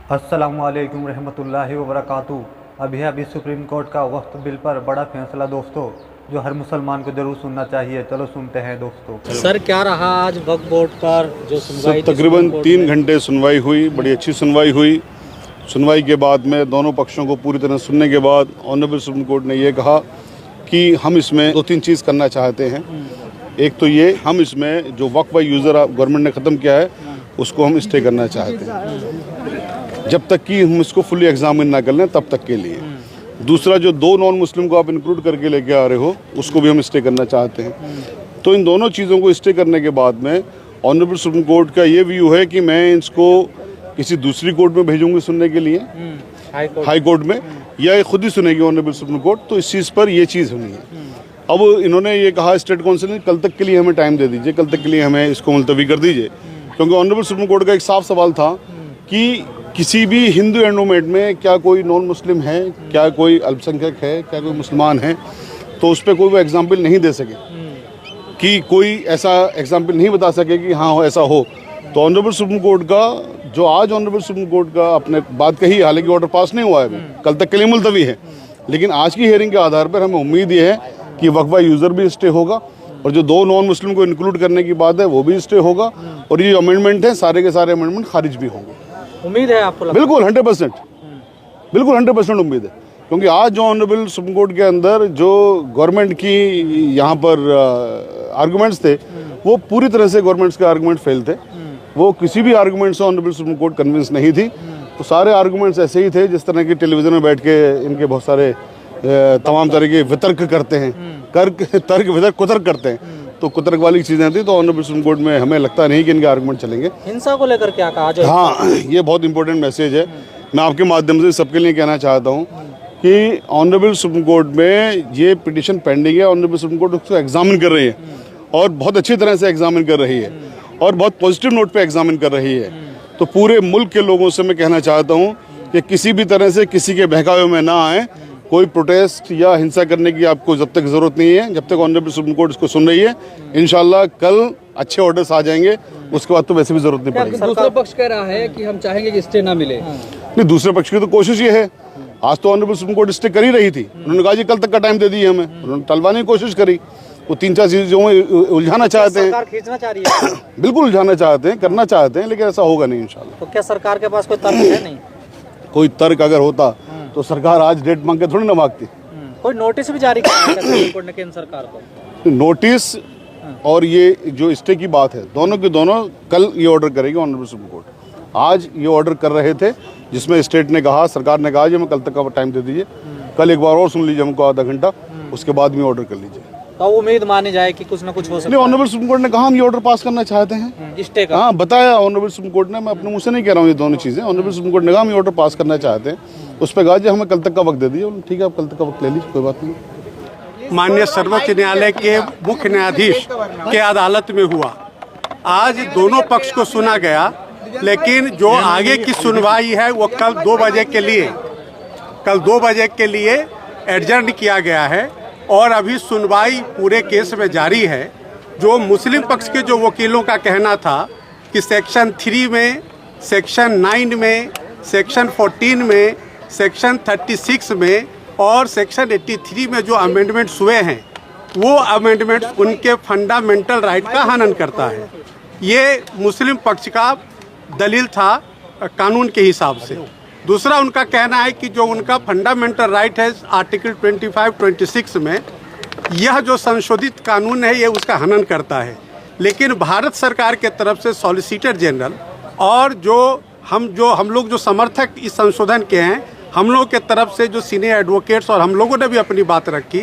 अस्सलामुअलैकुम रहमतुल्लाहि व बरकातुहू। अभी सुप्रीम कोर्ट का वक्फ बिल पर बड़ा फैसला दोस्तों, जो हर मुसलमान को जरूर सुनना चाहिए। चलो सुनते हैं दोस्तों। सर क्या रहा आज वक्फ बोर्ड पर जो सुनवाई? तकरीबन 3 घंटे सुनवाई हुई, बड़ी अच्छी सुनवाई हुई। सुनवाई के बाद में दोनों पक्षों को पूरी तरह सुनने के बाद ऑनरेबल सुप्रीम कोर्ट ने ये कहा कि हम इसमें 2-3 चीज़ करना चाहते हैं। एक तो ये, हम इसमें जो वक्फ बाय यूज़र गवर्नमेंट ने ख़त्म किया है उसको हम स्टे करना चाहते हैं, जब तक कि हम इसको फुली एग्जामिन ना कर लें तब तक के लिए। दूसरा, जो 2 नॉन मुस्लिम को आप इंक्लूड करके लेके आ रहे हो उसको भी हम स्टे करना चाहते हैं। तो इन दोनों चीज़ों को स्टे करने के बाद में ऑनरेबल सुप्रीम कोर्ट का ये व्यू है कि मैं इसको किसी दूसरी कोर्ट में भेजूंगी सुनने के लिए, हाई कोर्ट में, या ये खुद ही सुनेगी ऑनरेबल सुप्रीम कोर्ट। तो इस चीज़ पर ये चीज़ होनी है। अब इन्होंने ये कहा स्टेट काउंसिल ने, कल तक के लिए हमें टाइम दे दीजिए, कल तक के लिए हमें इसको मुलतवी कर दीजिए, क्योंकि ऑनरेबल सुप्रीम कोर्ट का एक साफ सवाल था कि किसी भी हिंदू एंडोमेंट में क्या कोई नॉन मुस्लिम है, क्या कोई अल्पसंख्यक है, क्या कोई मुसलमान है, तो उस पर कोई वो एग्जाम्पल नहीं दे सके, कि कोई ऐसा एग्जाम्पल नहीं बता सके कि हाँ ऐसा हो। तो ऑनरेबल सुप्रीम कोर्ट का जो आज ऑनरेबल सुप्रीम कोर्ट का अपने बात कही, हालांकि ऑर्डर पास नहीं हुआ है, कल तक के लिए मुलतवी है, लेकिन आज की हियरिंग के आधार पर हमें उम्मीद ये है कि वक्फ बाय यूज़र भी स्टे होगा और जो 2 नॉन मुस्लिम को इंक्लूड करने की बात है वो भी स्टे होगा, और ये जो अमेंडमेंट है सारे के सारे अमेंडमेंट खारिज भी होंगे। उम्मीद है आपको? बिल्कुल 100%, बिल्कुल 100% उम्मीद है, क्योंकि आज जो ऑनरेबल सुप्रीम कोर्ट के अंदर जो गवर्नमेंट की यहाँ पर आर्गूमेंट्स थे वो पूरी तरह से गवर्नमेंट्स के आर्गूमेंट फेल थे। वो किसी भी आर्गूमेंट से ऑनरेबल सुप्रीम कोर्ट कन्विंस नहीं थी। तो सारे आर्गूमेंट्स ऐसे ही थे जिस तरह की टेलीविजन में बैठ के इनके बहुत सारे तमाम तरह के वितर्क करते हैं, तर्क वितर्क कुतर्क करते हैं, तो कुतर्क वाली चीज़ें थी। तो ऑनरेबल सुप्रीम कोर्ट में हमें लगता नहीं कि इनके आर्गूमेंट चलेंगे। हिंसा को लेकर क्या कहा जाए? हाँ, ये बहुत इंपॉर्टेंट मैसेज है। मैं आपके माध्यम से सबके लिए कहना चाहता हूँ कि ऑनरेबल सुप्रीम कोर्ट में ये पिटीशन पेंडिंग है। ऑनरेबल सुप्रीम कोर्ट उसको एग्जामिन कर रही है और बहुत अच्छी तरह से एग्जामिन कर रही है और बहुत पॉजिटिव नोट पे एग्जामिन कर रही है। तो पूरे मुल्क के लोगों से मैं कहना चाहता हूँ कि किसी भी तरह से किसी के बहकावे में ना आए। कोई प्रोटेस्ट या हिंसा करने की आपको जब तक ज़रूरत नहीं है, जब तक ऑनरेबल सुप्रीम कोर्ट इसको सुन रही है। इंशाल्लाह कल अच्छे ऑर्डर्स आ जाएंगे, उसके बाद तो वैसे भी ज़रूरत नहीं पड़ेगी। दूसरा पक्ष कह रहा है कि हम चाहेंगे कि स्टे ना मिले। नहीं, दूसरे पक्ष की तो कोशिश ये है। आज तो ऑनरेबल सुप्रीम कोर्ट स्टे कर ही रही थी, उन्होंने कहा जी कल तक का टाइम दे दिए हमें, उन्होंने टलवाने की कोशिश करी। वो 3-4 चीज़ों में उलझाना चाहते हैं, खींचना चाह रही है। बिल्कुल उलझाना चाहते हैं, करना चाहते हैं, लेकिन ऐसा होगा नहीं इंशाल्लाह। तो क्या सरकार के पास कोई तर्क है? नहीं, कोई तर्क अगर होता तो सरकार आज डेट मांग के थोड़ी ना भागती। कोई नोटिस भी जारी किया है सुप्रीम कोर्ट ने केंद्र सरकार को? नोटिस और ये जो स्टे की बात है, दोनों की दोनों कल ये ऑर्डर करेगी ऑनरेबल सुप्रीम कोर्ट। आज ये ऑर्डर कर रहे थे जिसमें स्टेट ने कहा, सरकार ने कहा जी हमें कल तक का टाइम दे दीजिए, कल एक बार और सुन लीजिए हमको आधा घंटा, उसके बाद में ऑर्डर कर लीजिए। तो उम्मीद मानी जाए कि कुछ ना कुछ हो सकता है। ऑनरेबल सुप्रीम कोर्ट ने कहा हम ये ऑर्डर पास करना चाहते हैं, स्टे का। हाँ, बताया ऑनरेबल सुप्रीम कोर्ट ने, मैं अपने मुँह से नहीं कह रहा हूँ ये दोनों चीज़ें। ऑनरेबल सुप्रीम कोर्ट ने कहा हम ये ऑर्डर पास करना चाहते हैं, उस पर कहा जी हमें कल तक का वक्त दे दीजिए। ठीक है, आप कल तक का वक्त ले लीजिए, कोई बात नहीं। माननीय सर्वोच्च न्यायालय के मुख्य न्यायाधीश के अदालत में हुआ। आज दोनों पक्ष को सुना गया, लेकिन जो आगे की सुनवाई है वो कल 2 बजे के लिए एडजर्न किया गया है और अभी सुनवाई पूरे केस में जारी है। जो मुस्लिम पक्ष के जो वकीलों का कहना था कि सेक्शन 3 में, सेक्शन 9 में, सेक्शन 14 में, सेक्शन 36 में और सेक्शन 83 में जो अमेंडमेंट्स हुए हैं वो अमेंडमेंट्स उनके फंडामेंटल राइट का हनन करता है। ये मुस्लिम पक्ष का दलील था कानून के हिसाब से। दूसरा उनका कहना है कि जो उनका फंडामेंटल राइट है आर्टिकल 25-26 में, यह जो संशोधित कानून है ये उसका हनन करता है। लेकिन भारत सरकार के तरफ से सॉलिसिटर जनरल और जो हम लोग जो समर्थक इस संशोधन के हैं, हम लोग के तरफ से जो सीनियर एडवोकेट्स और हम लोगों ने भी अपनी बात रखी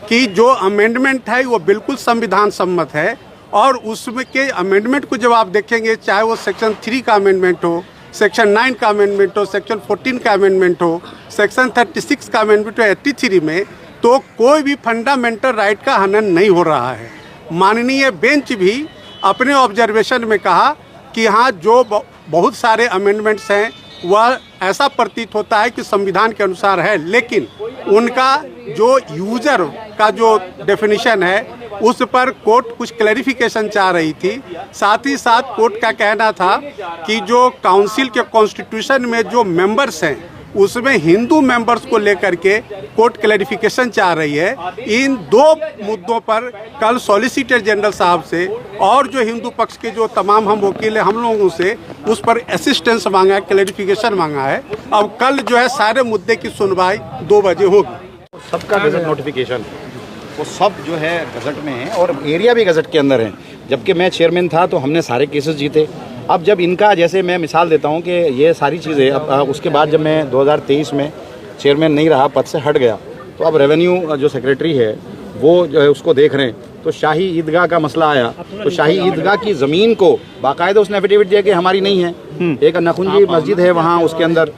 कि जो अमेंडमेंट है वो बिल्कुल संविधान सम्मत है। और उसमें के अमेंडमेंट को जब आप देखेंगे, चाहे वो सेक्शन 3 का अमेंडमेंट हो, सेक्शन 9 का अमेंडमेंट हो, सेक्शन 14 का अमेंडमेंट हो, सेक्शन 36 का अमेंडमेंट हो, 83 में, तो कोई भी फंडामेंटल राइट का हनन नहीं हो रहा है। माननीय बेंच भी अपने ऑब्जर्वेशन में कहा कि हाँ, जो बहुत सारे अमेंडमेंट्स हैं वह ऐसा प्रतीत होता है कि संविधान के अनुसार है, लेकिन उनका जो यूजर का जो डेफिनेशन है उस पर कोर्ट कुछ क्लैरिफिकेशन चाह रही थी। साथ ही साथ कोर्ट का कहना था कि जो काउंसिल के कॉन्स्टिट्यूशन में जो मेंबर्स हैं उसमें हिंदू मेंबर्स को लेकर के कोर्ट क्लैरिफिकेशन चाह रही है। इन दो मुद्दों पर कल सॉलिसिटर जनरल साहब से और जो हिंदू पक्ष के जो तमाम हम वकील हैं हम लोगों से उस पर असिस्टेंस मांगा है, क्लैरिफिकेशन मांगा है। अब कल जो है सारे मुद्दे की सुनवाई 2 बजे होगी। सबका गजट नोटिफिकेशन वो सब जो है गजट में है और एरिया भी गजट के अंदर है। जबकि मैं चेयरमैन था तो हमने सारे केसेस जीते। अब जब इनका, जैसे मैं मिसाल देता हूँ कि ये सारी चीज़ें अब उसके बाद जब मैं 2023 में चेयरमैन नहीं रहा, पद से हट गया, तो अब रेवेन्यू जो सेक्रेटरी है वो जो है उसको देख रहे हैं। तो शाही ईदगाह का मसला आया तो शाही ईदगाह की ज़मीन को बाकायदा उसने एफिडेविट दिया कि हमारी नहीं है। एक नखुंजी मस्जिद है वहाँ, उसके अंदर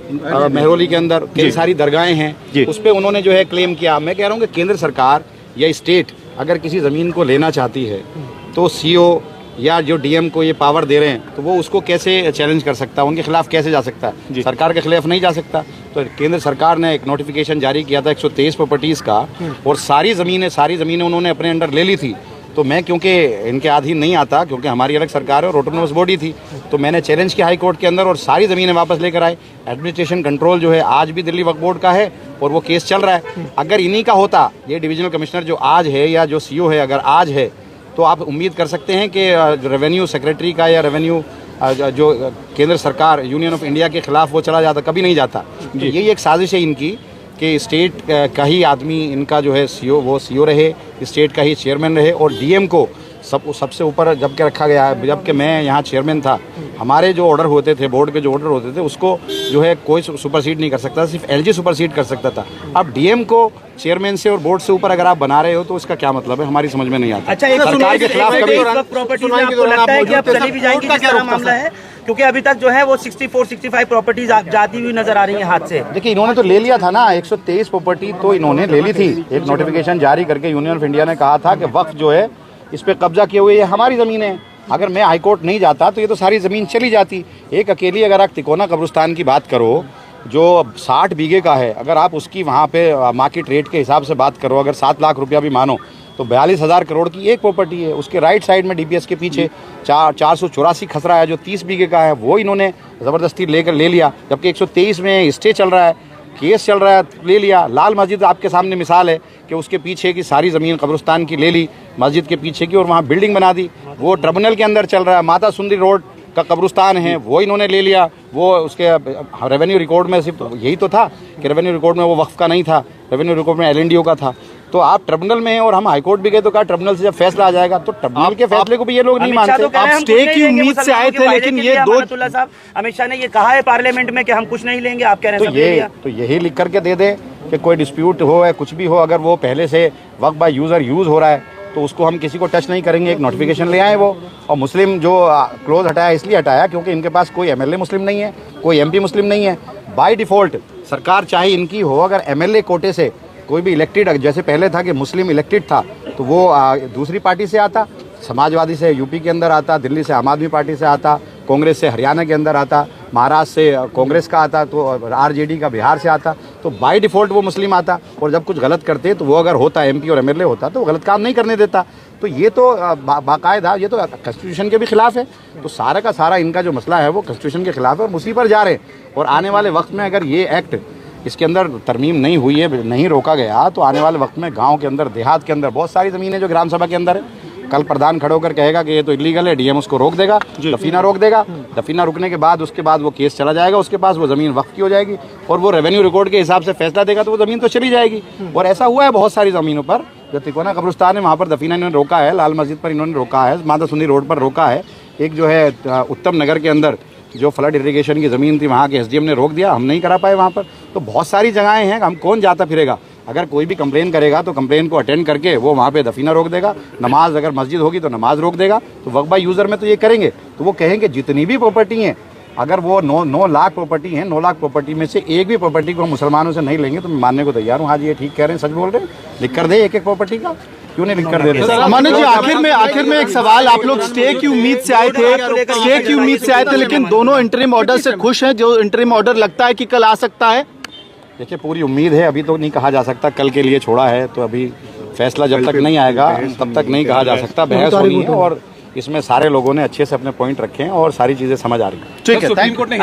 मेहरोली के अंदर कई सारी दरगाहें हैं, उस पर उन्होंने जो है क्लेम किया। मैं कह रहा हूँ कि केंद्र सरकार या स्टेट अगर किसी ज़मीन को लेना चाहती है तो सीओ या जो डीएम को ये पावर दे रहे हैं तो वो उसको कैसे चैलेंज कर सकता है, उनके खिलाफ कैसे जा सकता है? सरकार के खिलाफ नहीं जा सकता। तो केंद्र सरकार ने एक नोटिफिकेशन जारी किया था 123 प्रॉपर्टीज़ का और सारी ज़मीनें उन्होंने अपने अंडर ले ली थी। तो मैं क्योंकि इनके अधीन नहीं आता, क्योंकि हमारी अलग सरकार है और ऑटोनोमस बॉडी थी, तो मैंने चैलेंज किया हाई कोर्ट के अंदर और सारी ज़मीनें वापस लेकर आए। एडमिनिस्ट्रेशन कंट्रोल जो है आज भी दिल्ली वक्फ बोर्ड का है और वो केस चल रहा है। अगर इन्हीं का होता, ये डिविजनल कमिश्नर जो आज है या जो सीओ है अगर आज है, तो आप उम्मीद कर सकते हैं कि रेवेन्यू सेक्रेटरी का या रेवेन्यू जो केंद्र सरकार यूनियन ऑफ इंडिया के खिलाफ वो चला जाता, कभी नहीं जाता। यही एक साजिश है इनकी कि स्टेट का ही आदमी इनका जो है सीओ, वो सीओ रहे, स्टेट का ही चेयरमैन रहे और डीएम को सबसे ऊपर जब के रखा गया है। जबकि मैं यहाँ चेयरमैन था, हमारे जो ऑर्डर होते थे, बोर्ड के जो ऑर्डर होते थे, उसको जो है कोई सुपरसीड नहीं कर सकता, सिर्फ एलजी सुपरसीड कर सकता था। अब डीएम को चेयरमैन से और बोर्ड से ऊपर अगर आप बना रहे हो तो इसका क्या मतलब है, हमारी समझ में नहीं आता। अच्छा, एक सरकार के खिलाफ कभी प्रॉपर्टी में आपको लगता है कि अब चली भी जाएंगी, किस तरह मामला है? क्योंकि अभी तक जो है वो 64-65 प्रॉपर्टीज जाती हुई नजर आ रही है हाथ से। देखिए, इन्होंने तो ले लिया था ना 123 प्रॉपर्टी, तो इन्होंने ले ली थी। एक नोटिफिकेशन जारी करके यूनियन ऑफ इंडिया ने कहा था कि वक्फ जो है इस पे कब्जा किए हुए ये हमारी ज़मीन है। अगर मैं हाईकोर्ट नहीं जाता तो ये तो सारी ज़मीन चली जाती। एक अकेली अगर आप तिकोना कब्रिस्तान की बात करो जो 60 बीघे का है, अगर आप उसकी वहाँ पे मार्केट रेट के हिसाब से बात करो, अगर 7 लाख रुपया भी मानो तो 42,000 करोड़ की एक प्रॉपर्टी है। उसके राइट साइड में डीपीएस के पीछे 484 खसरा है जो 30 बीघे का है, वो इन्होंने ज़बरदस्ती ले लिया। जबकि 123 में स्टे चल रहा है, केस चल रहा है, ले लिया। लाल मस्जिद आपके सामने मिसाल है कि उसके पीछे की सारी ज़मीन कब्रिस्तान की ले ली, मस्जिद के पीछे की, और वहाँ बिल्डिंग बना दी। वो ट्रिब्यूनल के अंदर चल रहा है। माता सुंदरी रोड का कब्रिस्तान है वो इन्होंने ले लिया। वो उसके रेवेन्यू रिकॉर्ड में सिर्फ यही तो था कि रेवेन्यू रिकॉर्ड में वो वक्फ का नहीं था, रेवेन्यू रिकॉर्ड में एलएनडीओ का था। तो आप ट्रिब्यूनल में हैं और हम हाईकोर्ट भी गए तो कहा ट्रिब्यूनल से जब फैसला आ जाएगा, तो ट्रिब्यूनल के फैसले को भी ये लोग नहीं मानते। आप स्टे की उम्मीद से आए थे, लेकिन ये साहब अमित शाह ने ये कहा है पार्लियामेंट में कि हम कुछ नहीं लेंगे, आप कह रहे हैं तो यही लिख करके दे दे कि कोई डिस्प्यूट हो या कुछ भी हो, अगर वो पहले से वक्फ बाय यूज़र यूज़ हो रहा है तो उसको हम किसी को टच नहीं करेंगे। एक नोटिफिकेशन ले आए वो। और मुस्लिम जो क्लोज हटाया इसलिए हटाया क्योंकि इनके पास कोई एमएलए मुस्लिम नहीं है, कोई एमपी मुस्लिम नहीं है। बाय डिफ़ॉल्ट सरकार चाहे इनकी हो, अगर एमएलए कोटे से कोई भी इलेक्टेड, जैसे पहले था कि मुस्लिम इलेक्टेड था तो वो दूसरी पार्टी से आता, समाजवादी से यूपी के अंदर आता, दिल्ली से आम आदमी पार्टी से आता, कांग्रेस से हरियाणा के अंदर आता, महाराष्ट्र से कांग्रेस का आता, तो आरजेडी का बिहार से आता, तो बाय डिफ़ॉल्ट वो मुस्लिम आता। और जब कुछ गलत करते तो वो अगर होता एमपी और एमएलए होता तो वो गलत काम नहीं करने देता। तो ये तो बाकायदा ये तो कॉन्स्टिट्यूशन के भी खिलाफ है। तो सारा का सारा इनका जो मसला है वो कॉन्स्टिट्यूशन के खिलाफ है और उसी पर जा रहे हैं। और आने वाले वक्त में अगर ये एक्ट इसके अंदर तरमीम नहीं हुई है, नहीं रोका गया, तो आने वाले वक्त में गांव के अंदर, देहात के अंदर बहुत सारी ज़मीनें जो ग्राम सभा के अंदर है, कल प्रधान खड़े होकर कहेगा कि ये तो इलीगल है, डीएम उसको रोक देगा, दफीना रोक देगा। दफीना रुकने के बाद उसके बाद वो केस चला जाएगा, उसके पास वो ज़मीन वक्फ की हो जाएगी और वो रेवेन्यू रिकॉर्ड के हिसाब से फैसला देगा तो वो ज़मीन तो चली जाएगी। और ऐसा हुआ है बहुत सारी ज़मीनों पर। जो तिकोना कब्रिस्तान है वहाँ पर दफीना इन्होंने रोका है, लाल मस्जिद पर इन्होंने रोका है, माता सुंदरी रोड पर रोका है। एक जो है उत्तम नगर के अंदर जो फ्लड इरिगेशन की ज़मीन थी वहाँ के एसडीएम ने रोक दिया, हम नहीं करा पाए वहाँ पर। तो बहुत सारी जगहें हैं, हम कौन जाता फिरेगा। अगर कोई भी कंप्लेन करेगा तो कंप्लेन को अटेंड करके वो वहाँ पे दफीना रोक देगा। नमाज अगर मस्जिद होगी तो नमाज रोक देगा। तो वक्फ बाय यूज़र में तो ये करेंगे। तो वो कहेंगे जितनी भी प्रॉपर्टी हैं, अगर वो 9 लाख प्रॉपर्टी हैं, 9 लाख प्रॉपर्टी में से एक भी प्रॉपर्टी को हम मुसलमानों से नहीं लेंगे तो मैं मानने को तैयार हूँ। हाँ जी, ये ठीक कह रहे हैं, सच बोल रहे हैं, लिख कर दे एक प्रॉपर्टी का, क्यों नहीं लिख कर दे रहे। अमानत जी, आखिर में एक सवाल, आप लोग स्टे की उम्मीद से आए थे, लेकिन दोनों इंटरिम ऑर्डर से खुश हैं? जो इंटरिम ऑर्डर लगता है कि कल आ सकता है? देखिए, पूरी उम्मीद है, अभी तो नहीं कहा जा सकता, कल के लिए छोड़ा है तो अभी फैसला जब तक नहीं आएगा तब तक नहीं कहा जा सकता। बहस होनी है और इसमें सारे लोगों ने अच्छे से अपने पॉइंट रखे हैं और सारी चीजें समझ आ रही हैं। ठीक है, सुप्रीम कोर्ट ने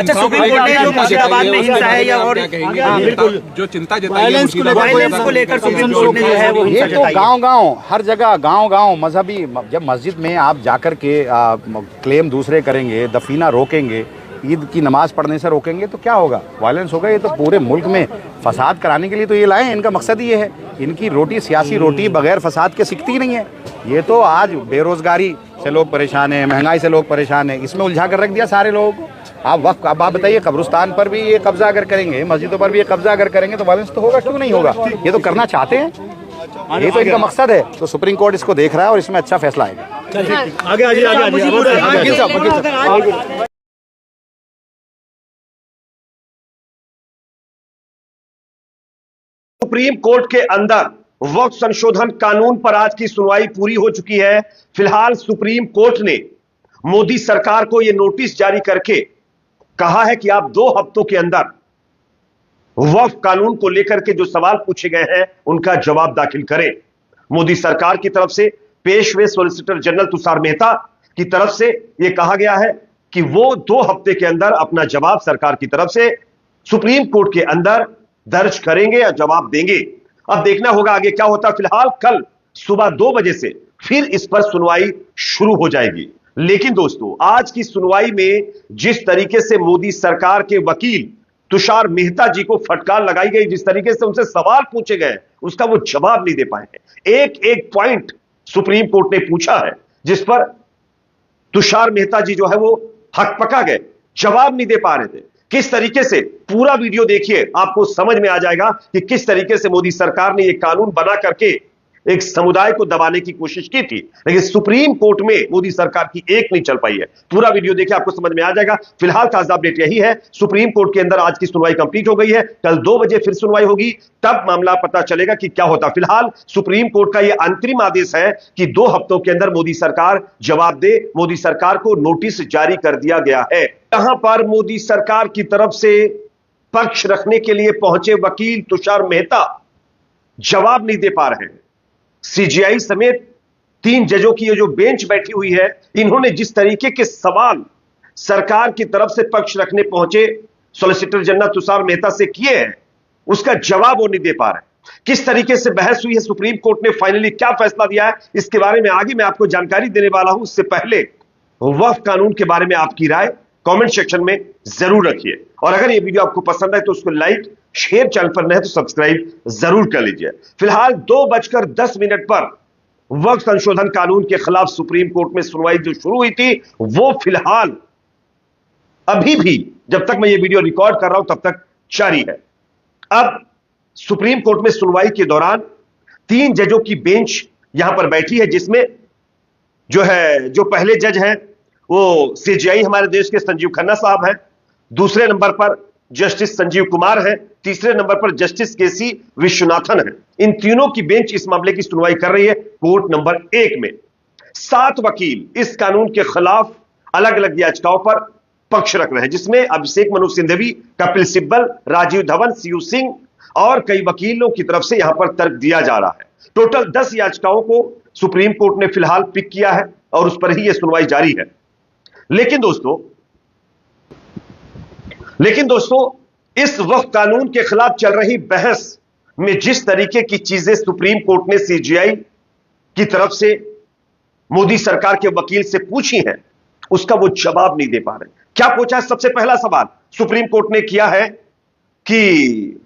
जो मुर्शिदाबाद में हिंसा है या और बिल्कुल जो चिंता वायलेंस को लेकर सुप्रीम कोर्ट ने जो है वो ये तो गांव-गांव हर जगह गांव-गांव मजहबी, जब मस्जिद में आप जाकर के क्लेम दूसरे करेंगे, दफीना रोकेंगे, ईद की नमाज पढ़ने से रोकेंगे तो क्या होगा? वायलेंस होगा। ये तो पूरे मुल्क में फसाद कराने के लिए तो ये लाए हैं। इनका मकसद ही ये है। इनकी रोटी, सियासी रोटी बगैर फसाद के सिकती नहीं है। ये तो आज बेरोजगारी से लोग परेशान हैं, महंगाई से लोग परेशान हैं, इसमें उलझा कर रख दिया सारे लोगों को। अब आप बताइए, कब्रिस्तान पर भी ये कब्जा अगर करेंगे, मस्जिदों पर भी ये कब्जा अगर करेंगे तो वायलेंस तो होगा, क्यों नहीं होगा? ये तो करना चाहते हैं, ये तो इनका मकसद है। तो सुप्रीम कोर्ट इसको देख रहा है और इसमें अच्छा फैसला आएगा। आगे सुप्रीम कोर्ट के अंदर वक्फ संशोधन कानून पर आज की सुनवाई पूरी हो चुकी है। फिलहाल सुप्रीम कोर्ट ने मोदी सरकार को यह नोटिस जारी करके कहा है कि आप 2 हफ्तों के अंदर वक्फ कानून को लेकर के जो सवाल पूछे गए हैं उनका जवाब दाखिल करें। मोदी सरकार की तरफ से पेश हुए सॉलिसिटर जनरल तुषार मेहता की तरफ से यह कहा गया है कि वो 2 हफ्ते के अंदर अपना जवाब सरकार की तरफ से सुप्रीम कोर्ट के अंदर दर्ज करेंगे या जवाब देंगे। अब देखना होगा आगे क्या होता है। फिलहाल कल सुबह 2 बजे से फिर इस पर सुनवाई शुरू हो जाएगी। लेकिन दोस्तों, आज की सुनवाई में जिस तरीके से मोदी सरकार के वकील तुषार मेहता जी को फटकार लगाई गई, जिस तरीके से उनसे सवाल पूछे गए, उसका वो जवाब नहीं दे पाए हैं। एक एक पॉइंट सुप्रीम कोर्ट ने पूछा है जिस पर तुषार मेहता जी जो है वो हकपका गए, जवाब नहीं दे पा रहे थे। किस तरीके से, पूरा वीडियो देखिए, आपको समझ में आ जाएगा कि किस तरीके से मोदी सरकार ने यह कानून बना करके एक समुदाय को दबाने की कोशिश की थी, लेकिन सुप्रीम कोर्ट में मोदी सरकार की एक नहीं चल पाई है। पूरा वीडियो देखिए, आपको समझ में आ जाएगा। फिलहाल ताजा अपडेट यही है, सुप्रीम कोर्ट के अंदर आज की सुनवाई कंप्लीट हो गई है। कल 2 बजे फिर सुनवाई होगी, तब मामला पता चलेगा कि क्या होता। फिलहाल सुप्रीम कोर्ट का यह अंतरिम आदेश है कि 2 हफ्तों के अंदर मोदी सरकार जवाब दे। मोदी सरकार को नोटिस जारी कर दिया गया है। यहां पर मोदी सरकार की तरफ से पक्ष रखने के लिए पहुंचे वकील तुषार मेहता जवाब नहीं दे पा रहे हैं। सीजीआई समेत 3 जजों की ये जो बेंच बैठी हुई है, इन्होंने जिस तरीके के सवाल सरकार की तरफ से पक्ष रखने पहुंचे सॉलिसिटर जनरल तुषार मेहता से किए हैं, उसका जवाब वो नहीं दे पा रहे। किस तरीके से बहस हुई है, सुप्रीम कोर्ट ने फाइनली क्या फैसला दिया है, इसके बारे में आगे मैं आपको जानकारी देने वाला हूं। उससे पहले वक्फ कानून के बारे में आपकी राय कमेंट सेक्शन में जरूर रखिए, और अगर ये वीडियो आपको पसंद है तो उसको लाइक, शेयर, चैनल पर नहीं तो सब्सक्राइब जरूर कर लीजिए। फिलहाल 2:10 पर वक्फ संशोधन कानून के खिलाफ सुप्रीम कोर्ट में सुनवाई जो शुरू हुई थी, वो फिलहाल अभी भी, जब तक मैं ये वीडियो रिकॉर्ड कर रहा हूं तब तक जारी है। अब सुप्रीम कोर्ट में सुनवाई के दौरान 3 जजों की बेंच यहां पर बैठी है, जिसमें जो पहले जज हैं वो सीजीआई हमारे देश के संजीव खन्ना साहब हैं, दूसरे नंबर पर जस्टिस संजीव कुमार है, तीसरे नंबर पर जस्टिस केसी विश्वनाथन है। इन तीनों की बेंच इस मामले की सुनवाई कर रही है कोर्ट नंबर 1 में। 7 वकील इस कानून के खिलाफ अलग अलग याचिकाओं पर पक्ष रख रहे हैं, जिसमें अभिषेक मनु सिंघवी, कपिल सिब्बल, राजीव धवन, सीयू सिंह और कई वकीलों की तरफ से यहां पर तर्क दिया जा रहा है। टोटल 10 याचिकाओं को सुप्रीम कोर्ट ने फिलहाल पिक किया है और उस पर ही यह सुनवाई जारी है। लेकिन दोस्तों इस वक्फ कानून के खिलाफ चल रही बहस में जिस तरीके की चीजें सुप्रीम कोर्ट ने सीजीआई की तरफ से मोदी सरकार के वकील से पूछी हैं, उसका वो जवाब नहीं दे पा रहे। क्या पूछा है? सबसे पहला सवाल सुप्रीम कोर्ट ने किया है कि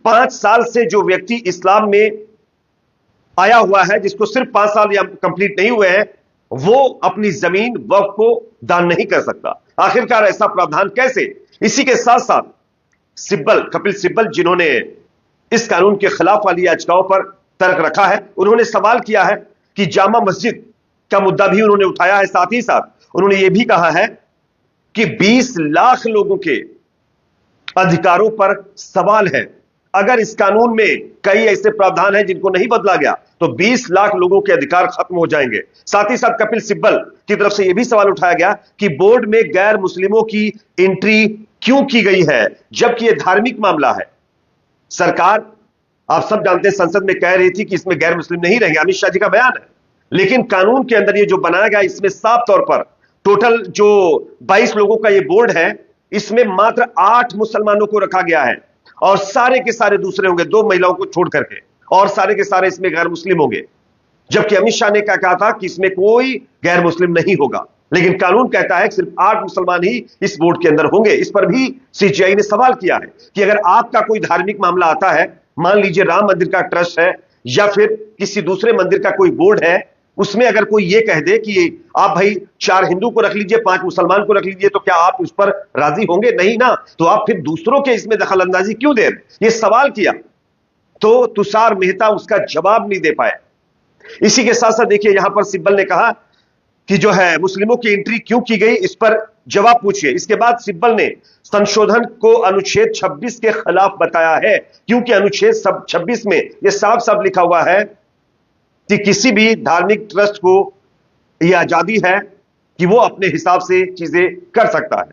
5 साल से जो व्यक्ति इस्लाम में आया हुआ है, जिसको सिर्फ 5 साल या कंप्लीट नहीं हुए हैं, वो अपनी जमीन वक्फ को दान नहीं कर सकता। आखिरकार ऐसा प्रावधान कैसे? इसी के साथ साथ कपिल सिब्बल, जिन्होंने इस कानून के खिलाफ वाली याचिकाओं पर तर्क रखा है, उन्होंने सवाल किया है कि जामा मस्जिद का मुद्दा भी उन्होंने उठाया है। साथ ही साथ उन्होंने यह भी कहा है कि 20 लाख लोगों के अधिकारों पर सवाल है। अगर इस कानून में कई ऐसे प्रावधान हैं जिनको नहीं बदला गया तो 20 लाख लोगों के अधिकार खत्म हो जाएंगे। साथ ही साथ कपिल सिब्बल की तरफ से यह भी सवाल उठाया गया कि बोर्ड में गैर मुस्लिमों की एंट्री क्यों की गई है, जबकि यह धार्मिक मामला है। सरकार आप सब जानते हैं संसद में कह रही थी कि इसमें गैर मुस्लिम नहीं रहेंगे, अमित शाह जी का बयान है। लेकिन कानून के अंदर ये जो बनाया गया, इसमें साफ तौर पर टोटल जो 22 लोगों का ये बोर्ड है, इसमें मात्र 8 मुसलमानों को रखा गया है और सारे के सारे दूसरे होंगे, 2 महिलाओं को छोड़ करके, और सारे के सारे इसमें गैर मुस्लिम होंगे। जबकि अमित शाह ने क्या कहा था कि इसमें कोई गैर मुस्लिम नहीं होगा, लेकिन कानून कहता है कि सिर्फ 8 मुसलमान ही इस बोर्ड के अंदर होंगे। इस पर भी सीजीआई ने सवाल किया है कि अगर आपका कोई धार्मिक मामला आता है, मान लीजिए राम मंदिर का ट्रस्ट है या फिर किसी दूसरे मंदिर का कोई बोर्ड है, उसमें अगर कोई ये कह दे कि आप भाई 4 हिंदू को रख लीजिए, 5 मुसलमान को रख लीजिए, तो क्या आप उस पर राजी होंगे? नहीं ना। तो आप फिर दूसरों के इसमें दखल अंदाजी क्यों दे रहे? ये सवाल किया तो तुषार मेहता उसका जवाब नहीं दे पाए। इसी के साथ साथ देखिए, यहां पर सिब्बल ने कहा कि जो है मुस्लिमों की एंट्री क्यों की गई, इस पर जवाब पूछिए। इसके बाद सिब्बल ने संशोधन को अनुच्छेद 26 के खिलाफ बताया है, क्योंकि अनुच्छेद 26 में यह साफ साफ लिखा हुआ है कि किसी भी धार्मिक ट्रस्ट को यह आजादी है कि वो अपने हिसाब से चीजें कर सकता है।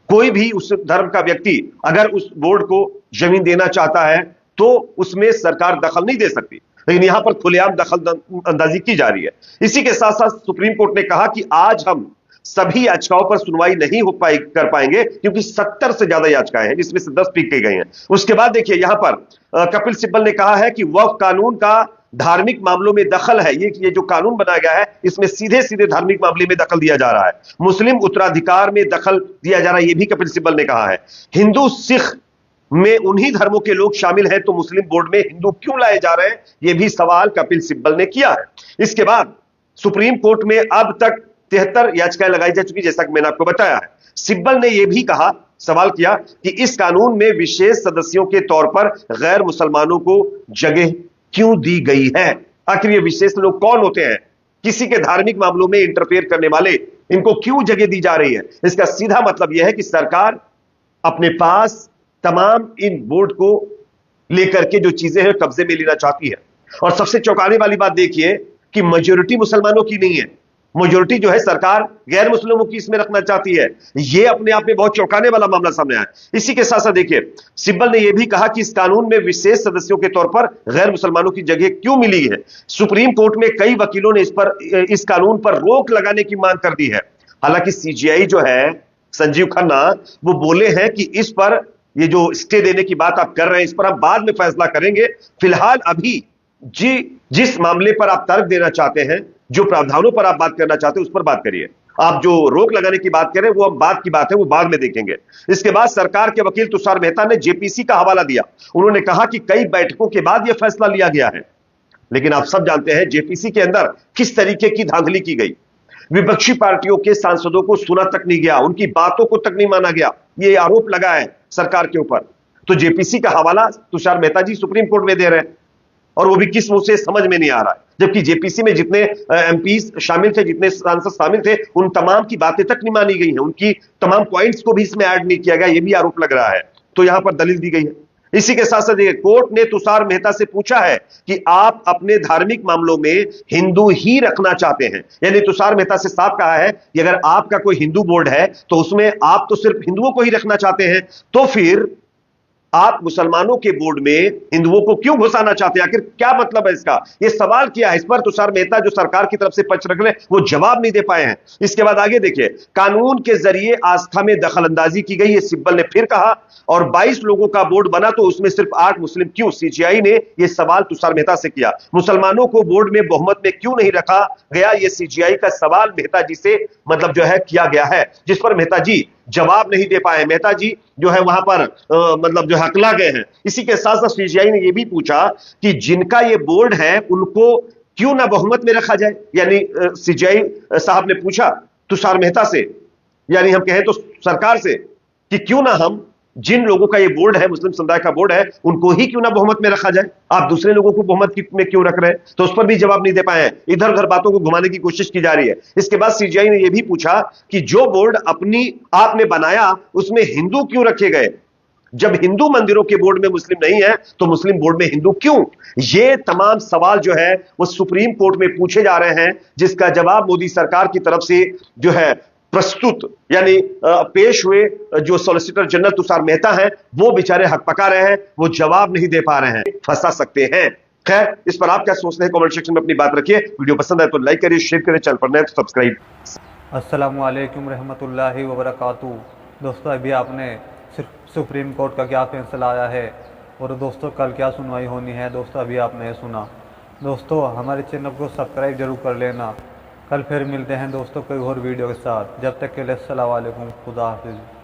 कोई भी उस धर्म का व्यक्ति अगर उस बोर्ड को जमीन देना चाहता है तो उसमें सरकार दखल नहीं दे सकती, लेकिन यहां पर खुलेआम दखल अंदाजी की जा रही है। इसी के साथ साथ सुप्रीम कोर्ट ने कहा कि आज हम सभी याचिकाओं पर सुनवाई नहीं कर पाएंगे, क्योंकि 70 से ज्यादा याचिकाएं हैं, जिसमें से 10 पीक गई हैं। उसके बाद देखिए, यहां पर कपिल सिब्बल ने कहा है कि वक्फ कानून का धार्मिक मामलों में दखल है। ये जो कानून बनाया गया है, इसमें सीधे सीधे धार्मिक मामले में दखल दिया जा रहा है। मुस्लिम उत्तराधिकार में दखल दिया जा रहा है, यह भी कपिल सिब्बल ने कहा है। हिंदू सिख में उन्हीं धर्मों के लोग शामिल हैं, तो मुस्लिम बोर्ड में हिंदू क्यों लाए जा रहे हैं, यह भी सवाल कपिल सिब्बल ने किया है। इसके बाद सुप्रीम कोर्ट में अब तक 73 याचिकाएं लगाई जा चुकी, जैसा कि मैंने आपको बताया है। सिब्बल ने यह भी कहा, सवाल किया कि इस कानून में विशेष सदस्यों के तौर पर गैर मुसलमानों को जगह क्यों दी गई है। आखिर ये विशेष लोग कौन होते हैं? किसी के धार्मिक मामलों में इंटरफेयर करने वाले, इनको क्यों जगह दी जा रही है? इसका सीधा मतलब यह है कि सरकार अपने पास तमाम इन बोर्ड को लेकर के जो चीजें हैं कब्जे में लेना चाहती है। और सबसे चौंकाने वाली बात देखिए कि मेजॉरिटी मुसलमानों की नहीं है, मेजॉरिटी जो है सरकार गैर मुस्लिमों की इसमें रखना चाहती है। यह अपने आप में बहुत चौंकाने वाला मामला सामने आया। इसी के साथ साथ देखिए, सिब्बल ने यह भी कहा कि इस कानून में विशेष सदस्यों के तौर पर गैर मुसलमानों की जगह क्यों मिली है। सुप्रीम कोर्ट में कई वकीलों ने इस कानून पर रोक लगाने की मांग कर दी है। हालांकि सीजीआई जो है, संजीव खन्ना, वो बोले हैं कि इस पर ये जो स्टे देने की बात आप कर रहे हैं, इस पर हम बाद में फैसला करेंगे। फिलहाल अभी जिस मामले पर आप तर्क देना चाहते हैं, जो प्रावधानों पर आप बात करना चाहते हैं, उस पर बात करिए। आप जो रोक लगाने की बात करें, वो अब बात की बात है, वो बाद में देखेंगे। इसके बाद सरकार के वकील तुषार मेहता ने जेपीसी का हवाला दिया। उन्होंने कहा कि कई बैठकों के बाद यह फैसला लिया गया है, लेकिन आप सब जानते हैं जेपीसी के अंदर किस तरीके की धांधली की गई। विपक्षी पार्टियों के सांसदों को सुना तक नहीं गया, उनकी बातों को तक नहीं माना गया, यह आरोप लगा है सरकार के ऊपर। तो जेपीसी का हवाला तुषार मेहता जी सुप्रीम कोर्ट में दे रहे हैं, और वो भी किस मुंह से समझ में नहीं आ रहा है। जबकि जेपीसी में जितने एमपी शामिल थे, जितने सांसद शामिल थे, उन तमाम की बातें तक नहीं मानी गई हैं, उनकी तमाम पॉइंट्स को भी इसमें ऐड नहीं किया गया, यह भी आरोप लग रहा है। तो यहां पर दलील दी गई है। इसी के साथ साथ कोर्ट ने तुषार मेहता से पूछा है कि आप अपने धार्मिक मामलों में हिंदू ही रखना चाहते हैं। यानी तुषार मेहता से साफ कहा है कि अगर आपका कोई हिंदू बोर्ड है तो उसमें आप तो सिर्फ हिंदुओं को ही रखना चाहते हैं, तो फिर आप मुसलमानों के बोर्ड में हिंदुओं को क्यों घुसाना चाहते हैं? आखिर क्या मतलब है इसका? यह सवाल किया है। इस पर तुषार मेहता जो सरकार की तरफ से पक्ष रख रहे हैं, वो जवाब नहीं दे पाए हैं। इसके बाद आगे देखिए, कानून के जरिए आस्था में दखलंदाजी की गई, ये सिब्बल ने फिर कहा। और 22 लोगों का बोर्ड बना तो उसमें सिर्फ 8 मुस्लिम क्यों? सीजीआई ने यह सवाल तुषार मेहता से किया। मुसलमानों को बोर्ड में बहुमत में क्यों नहीं रखा गया? यह सीजीआई का सवाल मेहता जी से मतलब जो है किया गया है, जिस पर मेहता जी जवाब नहीं दे पाए। मेहता जी जो है वहां पर मतलब जो है अकला गए हैं। इसी के साथ साथ सीजीआई ने यह भी पूछा कि जिनका ये बोर्ड है उनको क्यों ना बहुमत में रखा जाए। यानी सीजीआई साहब ने पूछा तुषार मेहता से, यानी हम कहें तो सरकार से, कि क्यों ना हम जिन लोगों का ये बोर्ड है, मुस्लिम समुदाय का बोर्ड है, उनको ही क्यों ना बहुमत में रखा जाए, आप दूसरे लोगों को बहुमत में क्यों रख रहे हैं? तो उस पर भी जवाब नहीं दे पाए हैं। इधर उधर बातों को घुमाने की कोशिश की जा रही है। इसके बाद सीजीआई ने यह भी पूछा कि जो बोर्ड अपनी आपने बनाया उसमें हिंदू क्यों रखे गए? जब हिंदू मंदिरों के बोर्ड में मुस्लिम नहीं है तो मुस्लिम बोर्ड में हिंदू क्यों? ये तमाम सवाल जो है वो सुप्रीम कोर्ट में पूछे जा रहे हैं, जिसका जवाब मोदी सरकार की तरफ से जो है प्रस्तुत यानी पेश हुए जो सॉलिसिटर जनरल तुषार मेहता हैं, वो बेचारे हक पका रहे हैं, वो जवाब नहीं दे पा रहे हैं, फंसा सकते हैं। खैर, इस पर आप क्या सोचते हैं कमेंट सेक्शन में अपनी बात रखिए। वीडियो पसंद आए तो लाइक करिए, शेयर करिए, चैनल पर नए तो सब्सक्राइब। अस्सलामु अलैकुम रहमतुल्लाहि व बरकातहू। दोस्तों, अभी आपने सिर्फ सुप्रीम कोर्ट का क्या फैसला आया है और दोस्तों कल क्या सुनवाई होनी है, दोस्तों अभी आपने सुना। दोस्तों, हमारे चैनल को सब्सक्राइब जरूर कर लेना। कल फिर मिलते हैं दोस्तों कोई और वीडियो के साथ। जब तक के लिए अस्सलाम वालेकुम, खुदा हाफिज़।